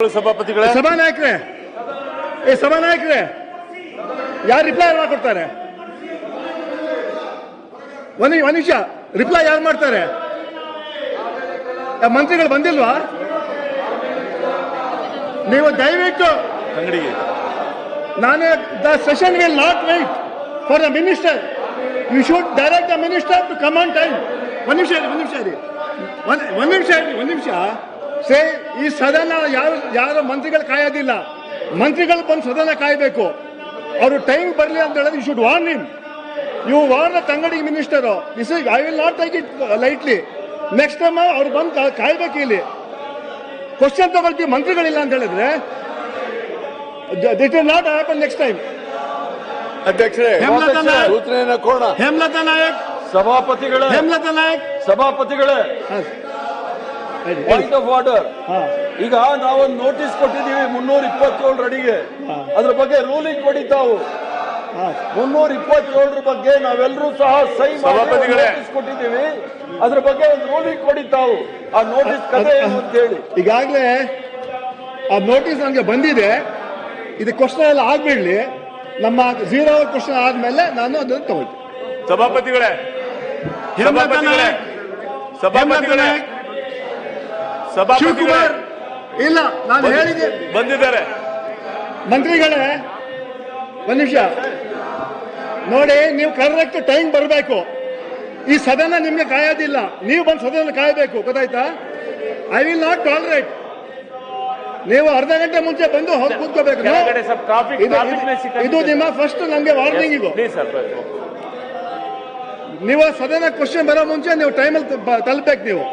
ಸಭಾಪತಿಗಳೇ, ಸಭಾನಾಯಕರೇ, ಸಭಾನಾಯಕರೇ ಯಾರು ರಿಪ್ಲೈ ಮಾಡ್ಕೊಡ್ತಾರೆ? ಒಂದು ನಿಮಿಷ, ರಿಪ್ಲೈ ಯಾರು ಮಾಡ್ತಾರೆ? ಮಂತ್ರಿಗಳು ಬಂದಿಲ್ವಾ? ನೀವು ದಯವಿಟ್ಟು ಅಂಗಡಿಗೆ the session will not wait for the minister. You should direct the minister to come on time. ಒಂದು ನಿಮಿಷ ಸೇ, ಈ ಸದನ ಯಾರು ಮಂತ್ರಿಗಳು ಕಾಯೋದಿಲ್ಲ. ಮಂತ್ರಿಗಳು ಬಂದು ಸದನ ಕಾಯಬೇಕು. ಅವರು ಟೈಮ್ ಬರಲಿ ಅಂತ ಹೇಳಿದ್ರೆ you should warn him. You warn the Tangadi minister. This is I will not take it lightly. Next time ಅವ್ರು ಬಂದು ಕಾಯ್ಬೇಕು. ಇಲ್ಲಿ ಕ್ವಶನ್ ತಗೊಳ್ತೀವಿ, ಮಂತ್ರಿಗಳಿಲ್ಲ ಅಂತ ಹೇಳಿದ್ರೆ that will not happen next time. ಅಧ್ಯಕ್ಷರೇ, ಹೇಮಲತಾ ನಾಯಕ್, ಸಭಾಪತಿಗಳೇ, ಹೇಮಲತಾ ನಾಯಕ್, ಸಭಾಪತಿಗಳೇ, ಪಾಯಿಂಟ್ ಆಫ್ ಆರ್ಡರ್. ಈಗ ನಾವೊಂದು ನೋಟಿಸ್ ಕೊಟ್ಟಿದ್ದೀವಿ 327 ಅಡಿಗೆ. ಅದ್ರ ಬಗ್ಗೆ ರೂಲಿಂಗ್ ಕೊಡಿ ತಾವು. 327 ಬಗ್ಗೆ ನಾವೆಲ್ಲರೂ ಸಹ ಸಹಿ ಮಾಡಿ ನೋಟಿಸ್ ಕೊಟ್ಟಿದ್ದೀವಿ. ಅದ್ರ ಬಗ್ಗೆ ಒಂದು ರೂಲಿಂಗ್ ಕೊಡಿ ತಾವು. ಆ ನೋಟಿಸ್ ಕಥೆ ಏನು ಅಂತ ಹೇಳಿ. ಈಗಾಗಲೇ ಆ ನೋಟಿಸ್ ನಮಗೆ ಬಂದಿದೆ. ಇದು ಕ್ವಶನ್ ಎಲ್ಲ ಆಗ್ಬಿಡ್ಲಿ. ನಮ್ಮ 0 ಕ್ವಶನ್ ಆದ್ಮೇಲೆ ನಾನು ಅದನ್ನು ತಗೊಳ್ತೀನಿ. ಸಭಾಪತಿಗಳೇ, ಶಿವಕುಮಾರ್ ಇಲ್ಲ, ನಾನು ಹೇಳಿದೆ ಬಂದಿದ್ದಾರೆ. ಮಂತ್ರಿಗಳೇ, ಒಂದು ನಿಮಿಷ ನೋಡಿ, ನೀವು ಕರೆಕ್ಟ್ ಟೈಮ್ ಬರಬೇಕು. ಈ ಸದನ ನಿಮ್ಗೆ ಕಾಯೋದಿಲ್ಲ. ನೀವು ಬಂದು ಸದನ ಕಾಯಬೇಕು, ಗೊತ್ತಾಯ್ತಾ? I will not tolerate. ನೀವು ಅರ್ಧ ಗಂಟೆ ಮುಂಚೆ ಬಂದು ಕೂತ್ಕೋಬೇಕು. ಇದು ನಿಮ್ಮ ಫಸ್ಟ್ ನಮ್ಗೆ ವಾರ್ನಿಂಗ್. ಇದು ನೀವು ಸದನ ಕ್ವಶನ್ ಬರೋ ಮುಂಚೆ ನೀವು ಟೈಮಲ್ಲಿ ತಲುಪಬೇಕು. ನೀವು